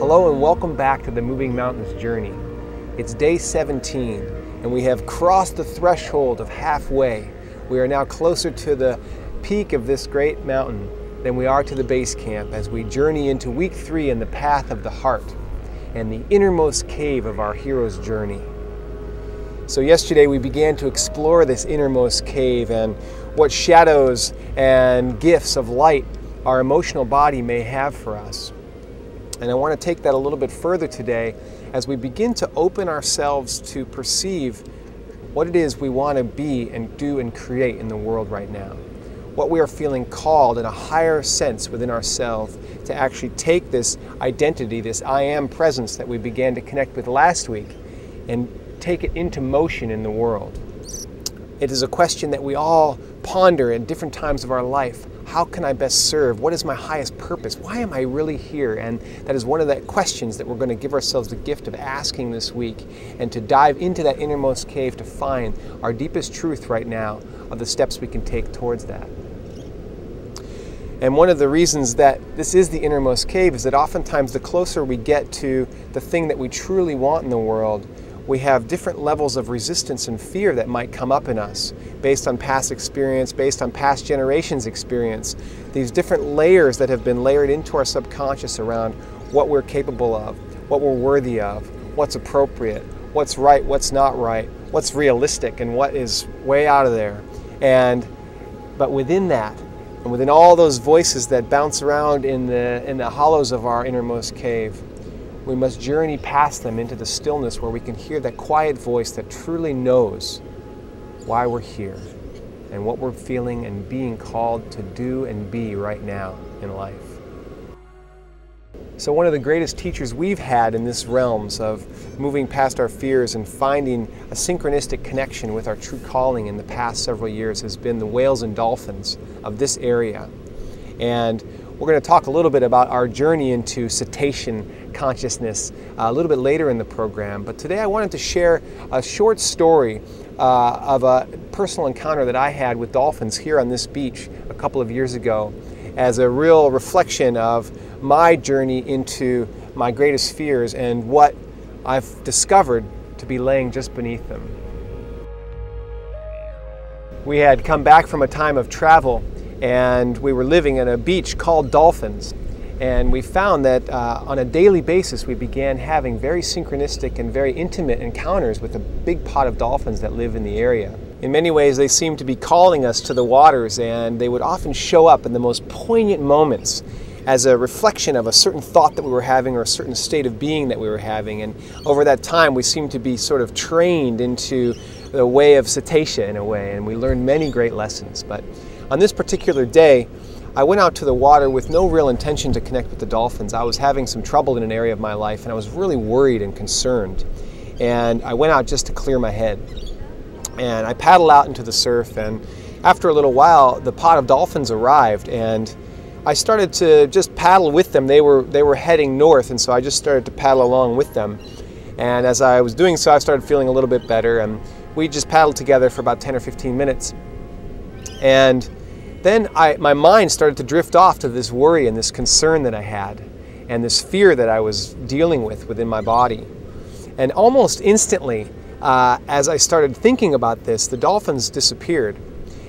Hello and welcome back to the Moving Mountains journey. It's day 17 and we have crossed the threshold of halfway. We are now closer to the peak of this great mountain than we are to the base camp as we journey into week 3 in the path of the heart and the innermost cave of our hero's journey. So yesterday we began to explore this innermost cave and what shadows and gifts of light our emotional body may have for us. And I want to take that a little bit further today as we begin to open ourselves to perceive what it is we want to be and do and create in the world right now. What we are feeling called in a higher sense within ourselves to actually take this identity, this I am presence that we began to connect with last week and take it into motion in the world. It is a question that we all ponder at different times of our life. How can I best serve? What is my highest purpose? Why am I really here? And that is one of the questions that we're going to give ourselves the gift of asking this week and to dive into that innermost cave to find our deepest truth right now of the steps we can take towards that. And one of the reasons that this is the innermost cave is that oftentimes the closer we get to the thing that we truly want in the world, we have different levels of resistance and fear that might come up in us based on past experience, based on past generations' experience. These different layers that have been layered into our subconscious around what we're capable of, what we're worthy of, what's appropriate, what's right, what's not right, what's realistic, and what is way out of there. But within that, and within all those voices that bounce around in the hollows of our innermost cave, we must journey past them into the stillness where we can hear that quiet voice that truly knows why we're here and what we're feeling and being called to do and be right now in life. So one of the greatest teachers we've had in this realms of moving past our fears and finding a synchronistic connection with our true calling in the past several years has been the whales and dolphins of this area. And we're going to talk a little bit about our journey into cetacean consciousness a little bit later in the program. But today I wanted to share a short story of a personal encounter that I had with dolphins here on this beach a couple of years ago as a real reflection of my journey into my greatest fears and what I've discovered to be laying just beneath them. We had come back from a time of travel and we were living at a beach called Dolphins. And we found that on a daily basis we began having very synchronistic and very intimate encounters with a big pod of dolphins that live in the area. In many ways they seemed to be calling us to the waters, and they would often show up in the most poignant moments as a reflection of a certain thought that we were having or a certain state of being that we were having. And over that time we seemed to be sort of trained into the way of cetacea in a way, and we learned many great lessons. But on this particular day, I went out to the water with no real intention to connect with the dolphins. I was having some trouble in an area of my life and I was really worried and concerned. And I went out just to clear my head. And I paddled out into the surf, and after a little while the pod of dolphins arrived and I started to just paddle with them. They were heading north, and so I just started to paddle along with them. And as I was doing so, I started feeling a little bit better, and we just paddled together for about 10 or 15 minutes. And then my mind started to drift off to this worry and this concern that I had and this fear that I was dealing with within my body. And almost instantly, as I started thinking about this, the dolphins disappeared.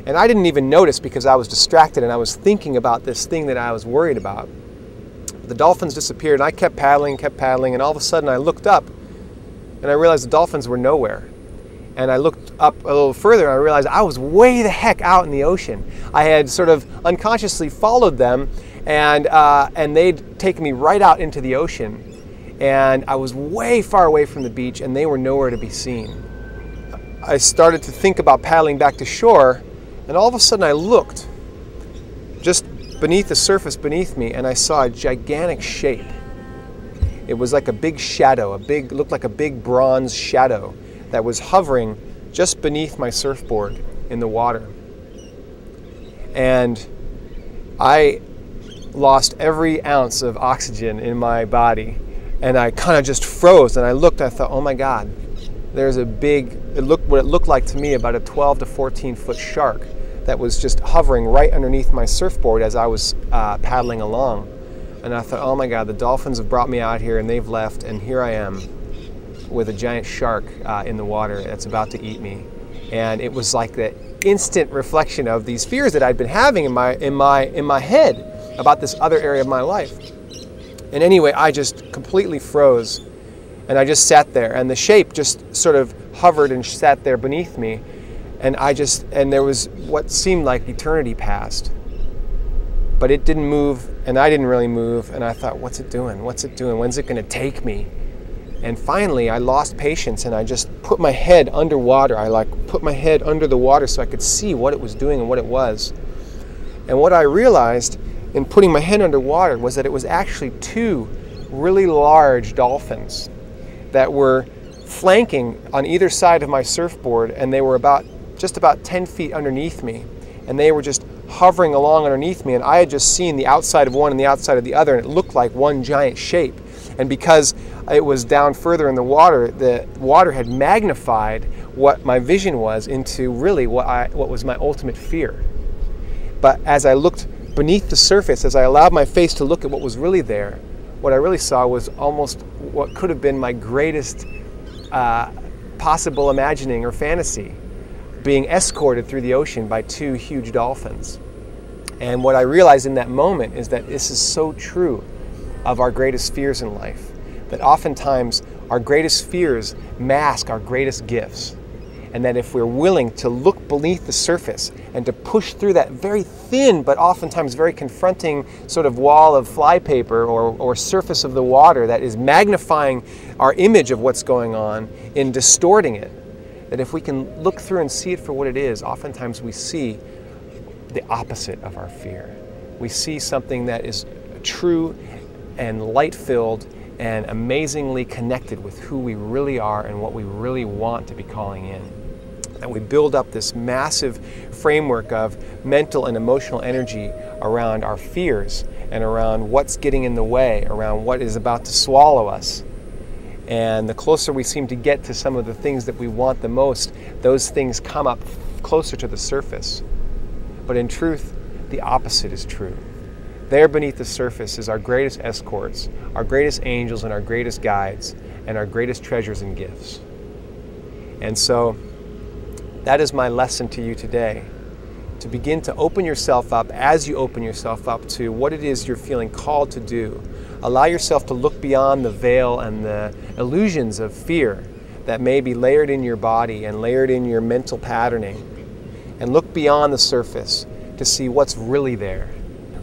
And I didn't even notice because I was distracted and I was thinking about this thing that I was worried about. The dolphins disappeared and I kept paddling, and all of a sudden I looked up and I realized the dolphins were nowhere. And I looked up a little further and I realized I was way the heck out in the ocean. I had sort of unconsciously followed them, and they'd taken me right out into the ocean. And I was way far away from the beach and they were nowhere to be seen. I started to think about paddling back to shore, and all of a sudden I looked just beneath the surface beneath me and I saw a gigantic shape. It was like a big shadow, looked like a big bronze shadow that was hovering just beneath my surfboard in the water. And I lost every ounce of oxygen in my body, and I kind of just froze, and I looked, I thought, oh my God, there's a big, what it looked like to me about a 12 to 14 foot shark that was just hovering right underneath my surfboard as I was paddling along. And I thought, oh my God, the dolphins have brought me out here and they've left, and here I am with a giant shark in the water that's about to eat me. And it was like the instant reflection of these fears that I'd been having in my head about this other area of my life. And anyway, I just completely froze, and I just sat there, and the shape just sort of hovered and sat there beneath me, and there was what seemed like eternity passed. But it didn't move, and I didn't really move, and I thought, what's it doing? What's it doing? When's it going to take me? And finally, I lost patience, and I just put my head underwater. I put my head under the water so I could see what it was doing and what it was. And what I realized in putting my head underwater was that it was actually two really large dolphins that were flanking on either side of my surfboard, and they were just about 10 feet underneath me. And they were just hovering along underneath me, and I had just seen the outside of one and the outside of the other, and it looked like one giant shape. And because it was down further in the water had magnified what my vision was into really what was my ultimate fear. But as I looked beneath the surface, as I allowed my face to look at what was really there, what I really saw was almost what could have been my greatest possible imagining or fantasy, being escorted through the ocean by two huge dolphins. And what I realized in that moment is that this is so true of our greatest fears in life, that oftentimes our greatest fears mask our greatest gifts. And that if we're willing to look beneath the surface and to push through that very thin but oftentimes very confronting sort of wall of flypaper or surface of the water that is magnifying our image of what's going on in distorting it, that if we can look through and see it for what it is, oftentimes we see the opposite of our fear. We see something that is true and light-filled and amazingly connected with who we really are and what we really want to be calling in. And we build up this massive framework of mental and emotional energy around our fears and around what's getting in the way, around what is about to swallow us. And the closer we seem to get to some of the things that we want the most, those things come up closer to the surface. But in truth, the opposite is true. There beneath the surface is our greatest escorts, our greatest angels and our greatest guides, and our greatest treasures and gifts. And so that is my lesson to you today, to begin to open yourself up as you open yourself up to what it is you're feeling called to do. Allow yourself to look beyond the veil and the illusions of fear that may be layered in your body and layered in your mental patterning, and look beyond the surface to see what's really there.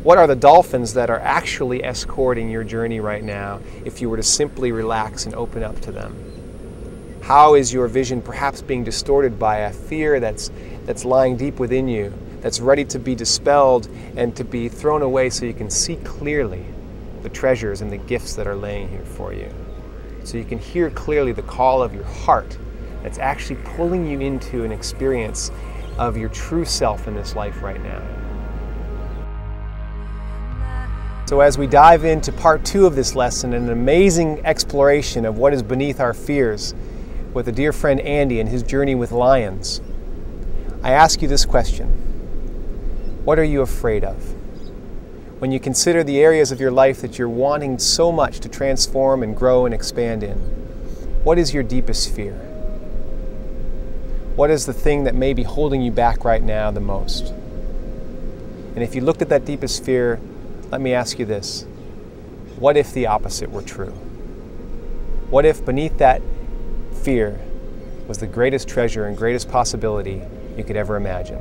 What are the dolphins that are actually escorting your journey right now if you were to simply relax and open up to them? How is your vision perhaps being distorted by a fear that's lying deep within you, that's ready to be dispelled and to be thrown away so you can see clearly the treasures and the gifts that are laying here for you? So you can hear clearly the call of your heart that's actually pulling you into an experience of your true self in this life right now. So as we dive into part 2 of this lesson, an amazing exploration of what is beneath our fears with a dear friend Andy and his journey with lions, I ask you this question: what are you afraid of? When you consider the areas of your life that you're wanting so much to transform and grow and expand in, what is your deepest fear? What is the thing that may be holding you back right now the most? And if you looked at that deepest fear, let me ask you this: what if the opposite were true? What if beneath that fear was the greatest treasure and greatest possibility you could ever imagine?